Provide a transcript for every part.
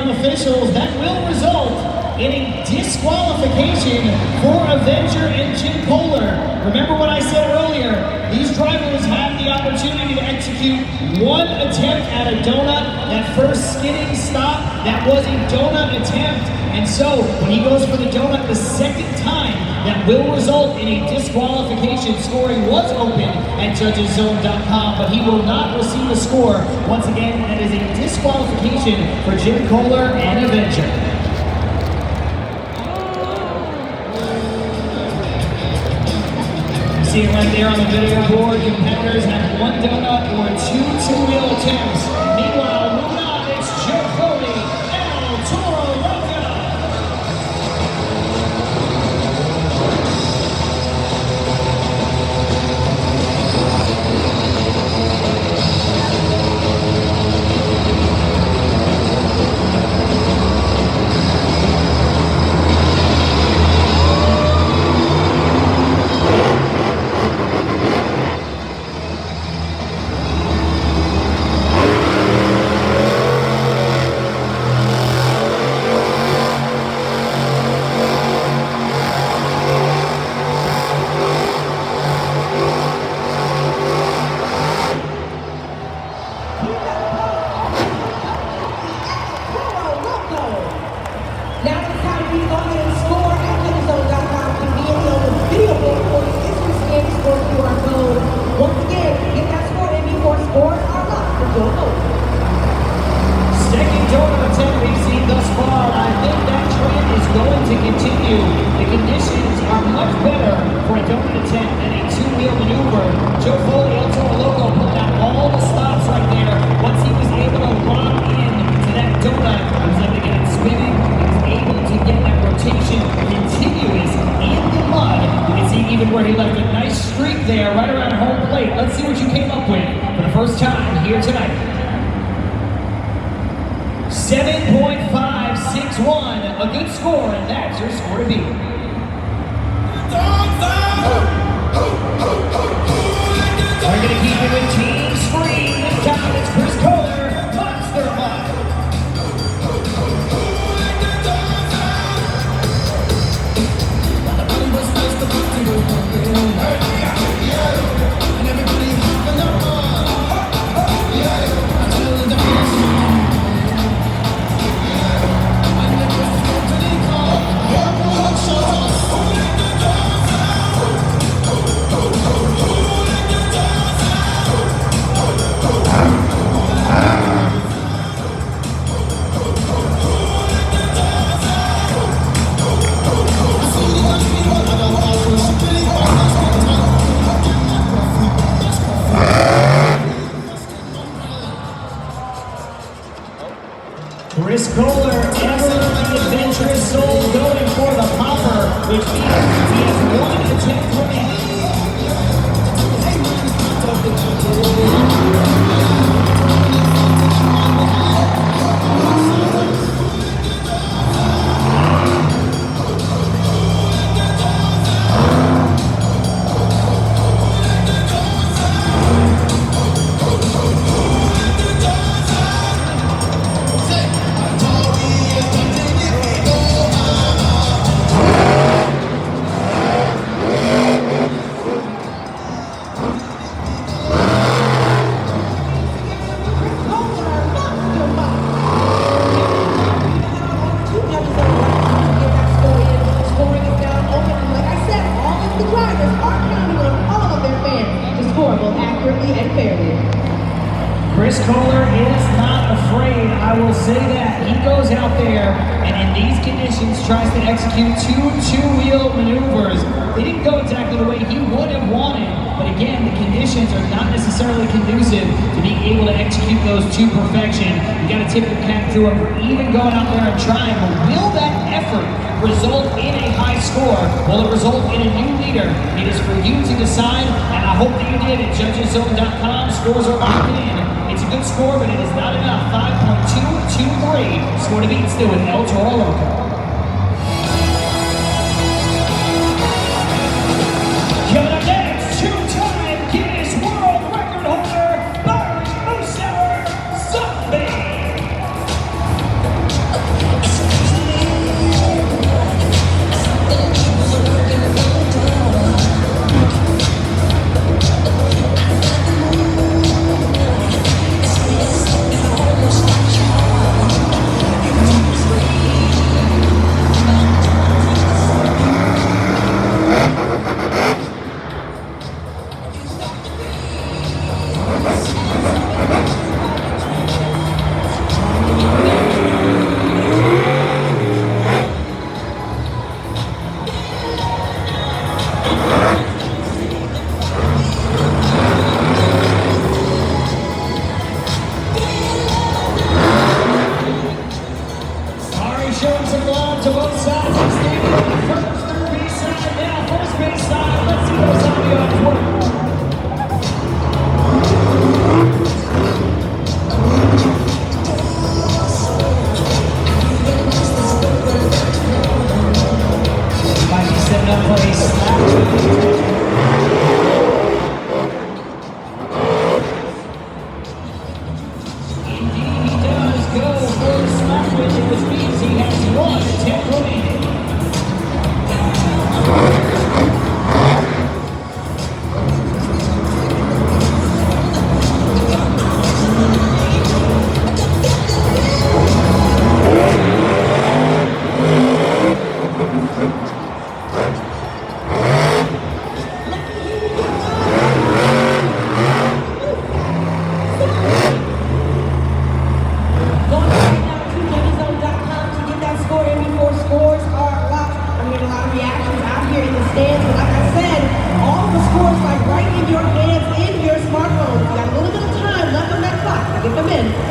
Instagram officials, that will result in a disqualification for Avenger and Jim Kohler. Remember what I said earlier, these drivers have the opportunity to execute one attempt at a donut. That first skidding stop, that was a donut attempt. And so, when he goes for the donut the second time, that will result in a disqualification. Scoring was open at judgeszone.com, but he will not receive a score. Once again, that is a disqualification for Jim Kohler and Avenger. See it right there on the video board. Competitors have one donut or two two-wheel attempts. Meanwhile, moving on, it's Joe Cody, El Toro Loco. Second donut attempt we've seen thus far. I think that trend is going to continue. The conditions are much better for a donut attempt than a two-wheel maneuver. Joe Foley, El Toro Loco, pulling out all the stops right there. Once he was able to lock in to that donut, he was able to get it spinning. He was able to get that rotation continuous in the mud. You can see even where he left a nice streak there right around home plate. Let's see what you came up with for the first time here tonight. 7.561, a good score, and that's your score to beat. We're going to keep it with Team Scream. This time it's Chris Kohler, Monster Mud. Chris Kohler, ever the adventurous soul, going for the popper, which means he has one attempt remaining. Chris Kohler is not afraid, I will say that. He goes out there and in these conditions tries to execute two-wheel maneuvers. They didn't go exactly the way he would have wanted, but again, the conditions are not necessarily conducive to being able to execute those to perfection. You gotta tip your cap to him for even going out there and trying, but will that effort result in a high score? Will it result in a new leader? It is for you to decide, and I hope that you did at judgeszone.com. Scores are locked in. It's a good score, but it is not enough. 5.223. Score to beat still with El Toro Loco. Coming up next, two-time Guinness World Record holder, Barry Moosehour Zombie. showing some love to both sides of the stadium. First, third base side, now first base side. Let's see those ambiance work. Might be setting up for a slap. Which means he has 1 attempt remaining.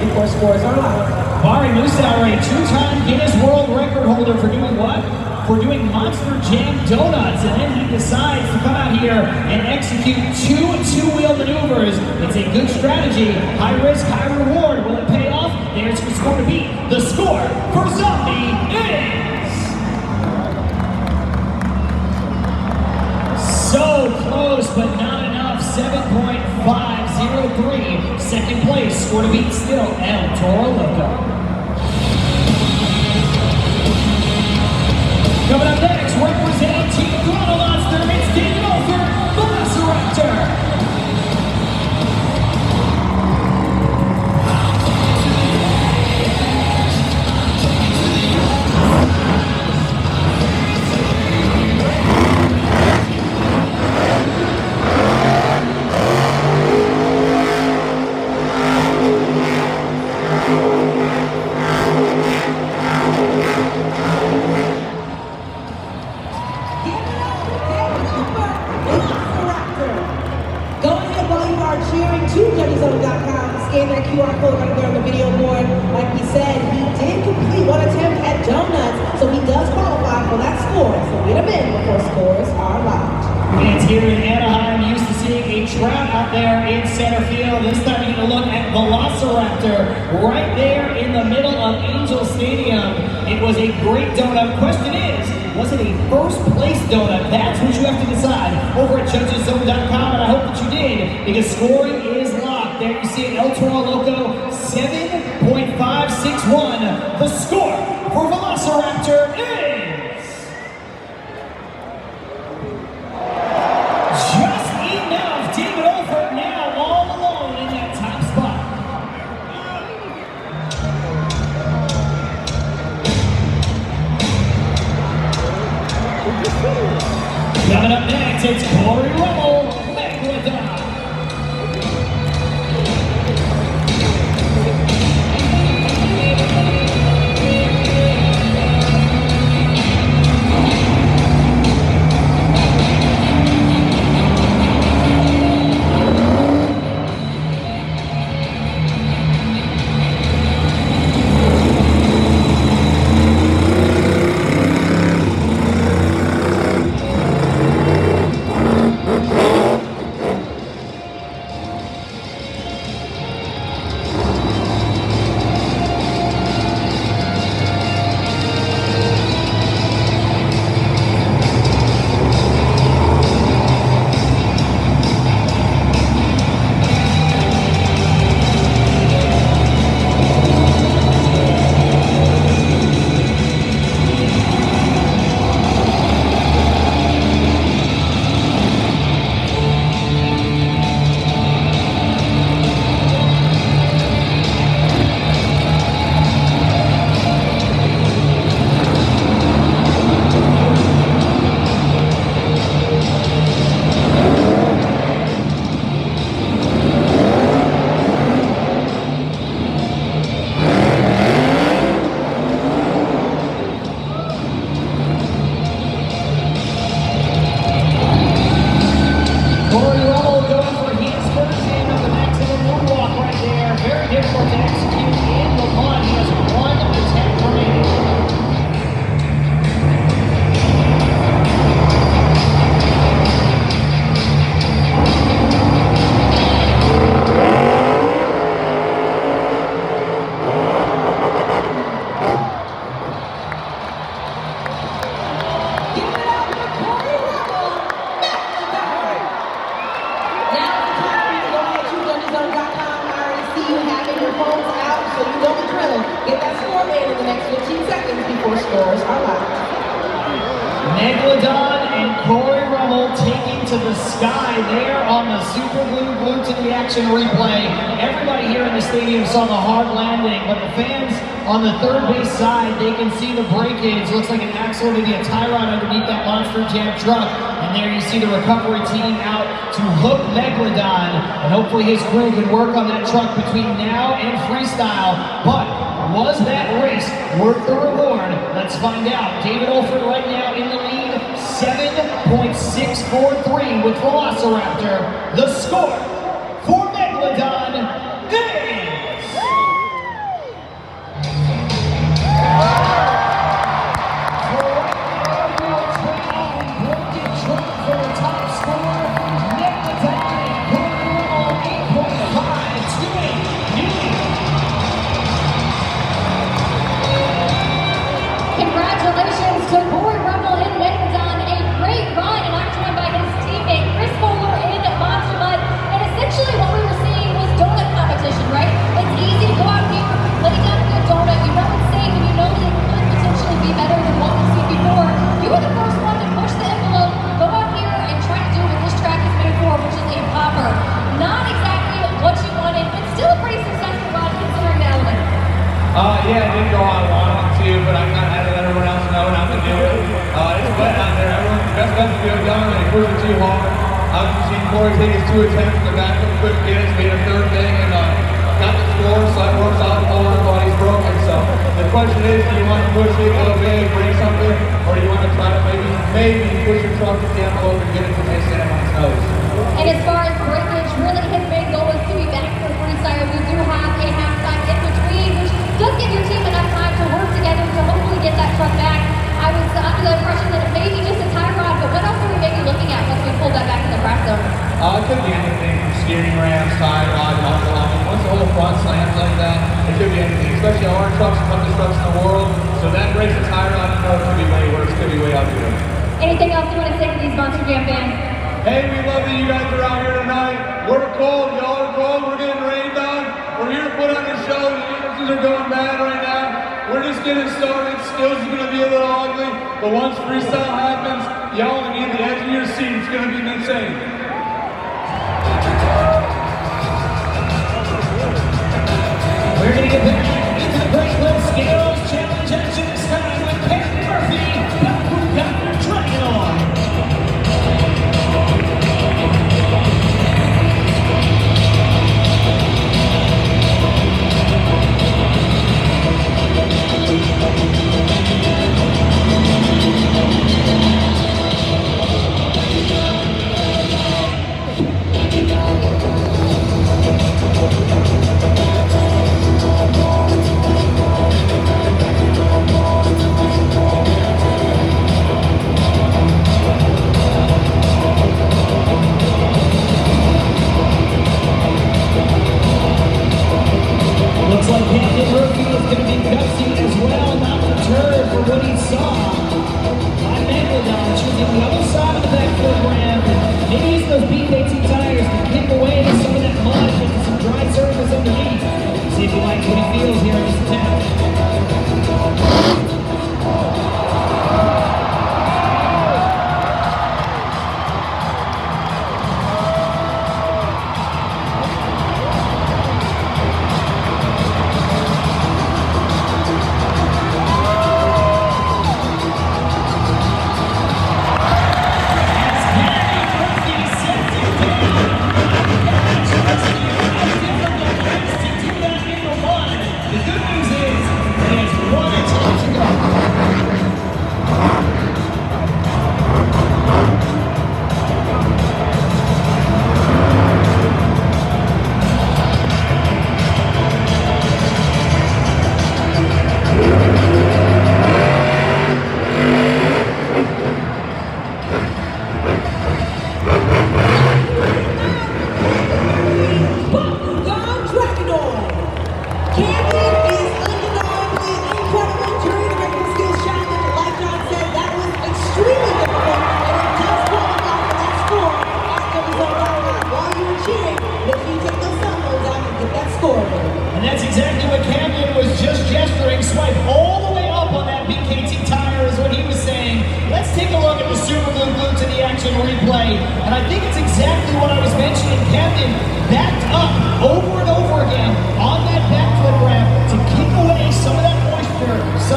Before scores are live. Bari Musauer, a two-time Guinness World Record holder for doing what? For doing Monster Jam donuts, and then he decides to come out here and execute two-wheel maneuvers. It's a good strategy. High risk, high reward. Will it pay off? There's your score to beat. The score for Zombie is so close, but not enough. 7.503. Second place, score to beat still El Toro Loco. Coming up next, representing Team Throttle Monster, it's David Olfert, Velociraptor. Scan that QR code right there on the video board. Like we said, he did complete 1 attempt at donuts, so he does qualify for that score. So get him in before scores are live. It's here in Anaheim. Used to seeing a trout out there in center field. This time you're going to look at Velociraptor right there in the middle of Angel Stadium. It was a great donut. Question is, was it a first place donut? That's what you have to decide over at judgeszone.com, and I hope that you did, because scoring is locked. There you see it, El Toro Loco, 7.561. The score for Velociraptor is just enough. David Olfert now all alone in that top spot. Coming up next, it's Corey Rummel, Megalodon. scores are locked. Megalodon and Corey Rummel taking to the sky there on the Super Glue Glued to the Action replay. Everybody here in the stadium saw the hard landing, but the fans on the third base side, they can see the breakage. Looks like an axle, maybe a tie rod underneath that Monster Jam truck. And there you see the recovery team out to hook Megalodon. And hopefully his crew can work on that truck between now and freestyle. But was that race worth the reward? Let's find out. David Olford right now in the lead, 7.643 with Velociraptor. The score for Megalodon is... Congratulations to Corey Rummel and Megalodon, a great run, and I'm joined by his teammate Chris Kohler in Monster Mud. And essentially what we were seeing was donut competition, right? It's easy to go out here, lay down a good donut, you know it's safe, and you know that it could potentially be better than what we've seen before. You were the first one to push the envelope, go out here and try to do what this track is made for, which is a popper. Not exactly what you wanted, but still a pretty successful run considering the element. Yeah, it didn't go how I wanted it to, but I kind of had to let everyone else know not to do it. It's wet out there. Everyone's best bet to go down and they push it too hard. I've seen Corey take his 2 attempts in the back of quick hits, made a third thing, and got the score, so that works out. All everybody's broken. So the question is, do you want to push it a little bit, bring something, or do you want to try to maybe push your truck to the envelope and get it to Mason on his nose? And as far as breakage, really his main goal is to be back for freestyle. We do have a halftime in between, which does give your team enough time to work together to hopefully get that truck back. I was under the impression that it may be just a tie rod, but what else are we maybe looking at once we pull that back in the crash zone? It could be anything from steering rams, tie rod, muffle. I mean, once the whole front slams like that, it could be anything. Especially our trucks, the toughest trucks in the world. So that breaks the tie rod, you know, it could be way worse, could be way out there. Anything else you want to say to these Monster Jam fans? Hey, we love that you guys are out here tonight. We're cold, y'all are cold, we're getting rained on. We're here to put on a show. The energies are going bad right now. We're just getting started. Skills is gonna be a little ugly, but once freestyle happens, y'all will need the edge of your seat. It's gonna be insane. We're going to get back into the Breaklet Skills Challenge action this time with Kevin Murphy, who got their dragon on. Looks like Captain Murphy is going to be gutsy as well, not deterred for what he saw. By Megalodon choosing the other side of the backfield ramp. Maybe use those BKT tires to kick away some of that mud into some dry surface underneath. See if he likes what he feels here in this attempt.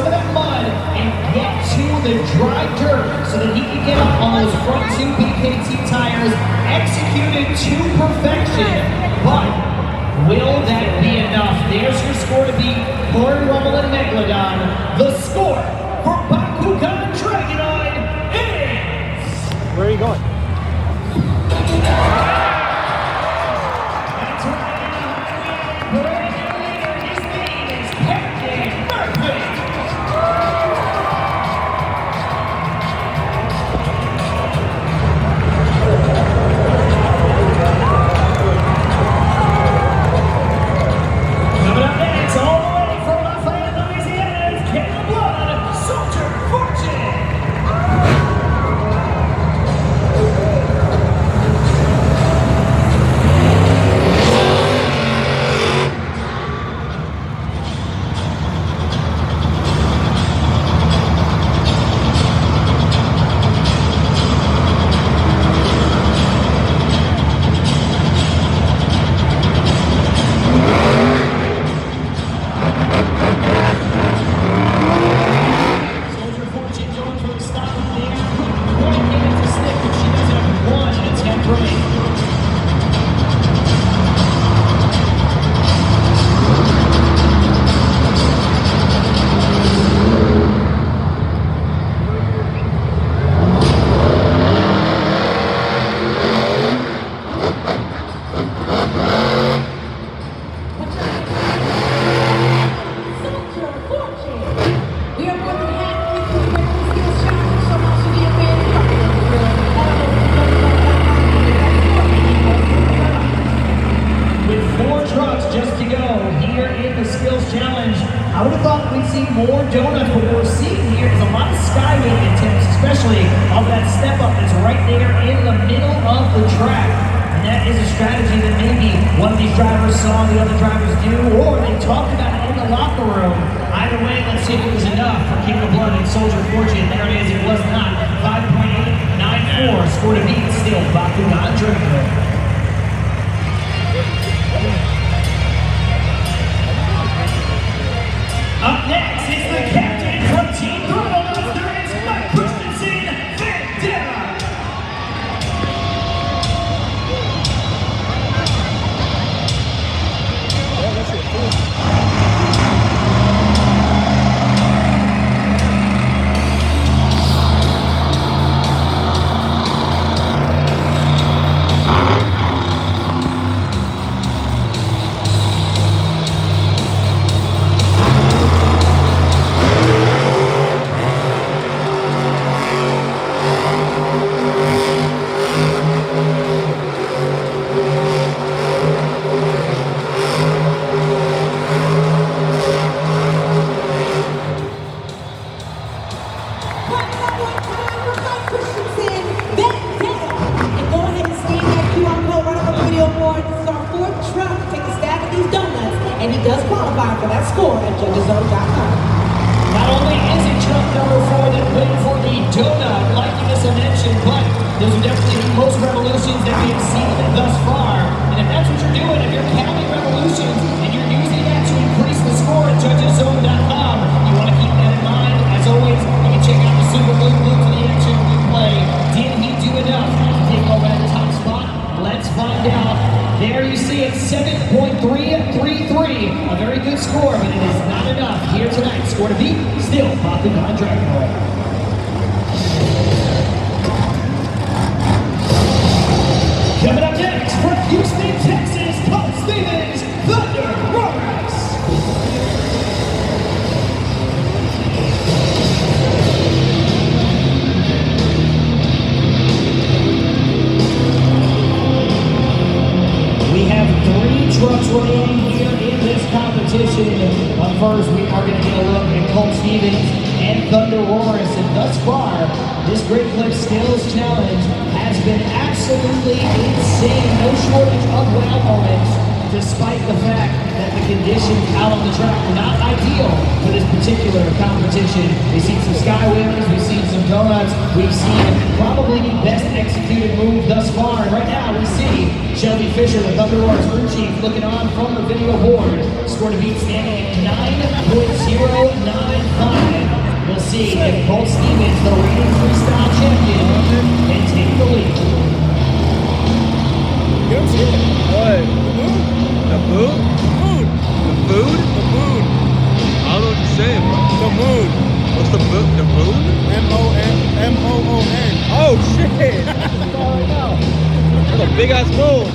of that mud and get to the dry dirt so that he can get up on those front two BKT tires, executed to perfection. But will that be enough? There's your score to beat Corey Rummel and Megalodon. The score for Bakugan Dragonoid is... Where are you going? That's right. Brand new leader. His name is Pancake Murphy. Coming up next, all the way from Lafayette, Louisiana, is Caleb Blood, Soldier Fortune. Soldier Fortune going for the stop there. Couldn't quite get it to stick, but she does have one attempt remaining. Soldier Fortune. We are more than halfway through the skills challenge, so much to be a fan With 4 trucks just to go here in the Skills Challenge, I would have thought we'd see more donuts, but what we're seeing here is a lot of skyway attempts, especially of that step up that's right there in the middle of the track. And that is a strategy that maybe one of these drivers saw the other drivers do, or they talked about it in the locker room. Either way, let's see if it was enough for King of Blood and Soldier Fortune. There it is, it was not. 5.894, score to beat, still Bakugan Dragonoid. Up next is the captain from Team Throttle. There is Mike Christensen Vandera. And he does qualify for that score at judgeszone.com. Not only is it truck number 4 that went for the donut, like Anissa mentioned, but those are definitely the most revolutions that we have seen thus far. And if that's what you're doing, if you're counting revolutions and you're using that to increase the score at judgeszone.com, you want to keep that in mind. As always, you can check out the Super Loop to the action replay. Did he do enough to take over that top spot? Let's find out. There you see it, 7.333. A very good score, but it is not enough here tonight. Score to beat, still Bakugan Dragonoid. Coming up next from Houston, Texas, Paul Stevens, Thunder Roars. We have 3 trucks remaining here in this competition. But first, we are going to get a look at Colt Stevens and Thunder Roars. And thus far, this Great Clip Skills Challenge has been absolutely insane. No shortage of wow moments. despite the fact that the conditions out on the track were not ideal for this particular competition. We've seen some sky winners, we've seen some donuts, we've seen probably the best executed move thus far. And right now we see Shelby Fisher, the Thunder Roar's crew chief, looking on from the video board. Score to beat standing at 9.095. We'll see if Colt Stevens, the reigning freestyle champion, can take the lead. You don't see it. What? The moon? The food? The moon. I don't know what you're saying, bro. The moon. What's the moon? The moon? M-O-O-N. Oh, shit. That's a big ass moon.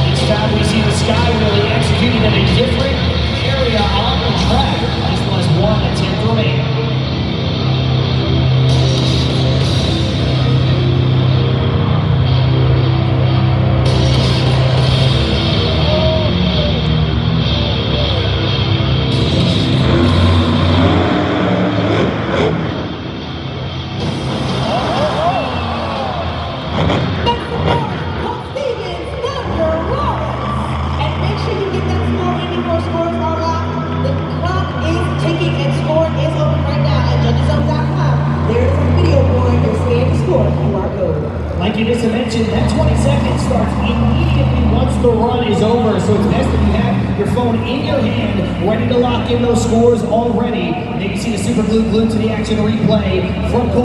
This time we see the sky really executed at a different area on the track. This was 1 attempt remaining. Colt Stevens, Thunder Rollins. And make sure you get that score in before scores are locked. The clock is ticking and scoring is open right now at judgeszone.com. There is a video board. You'll scan the score QR code. Like you just mentioned, that 20 seconds starts immediately once the run is over. So it's best that you have your phone in your hand, ready to lock in those scores already. And then you see the super glue glued to the action replay from Colt.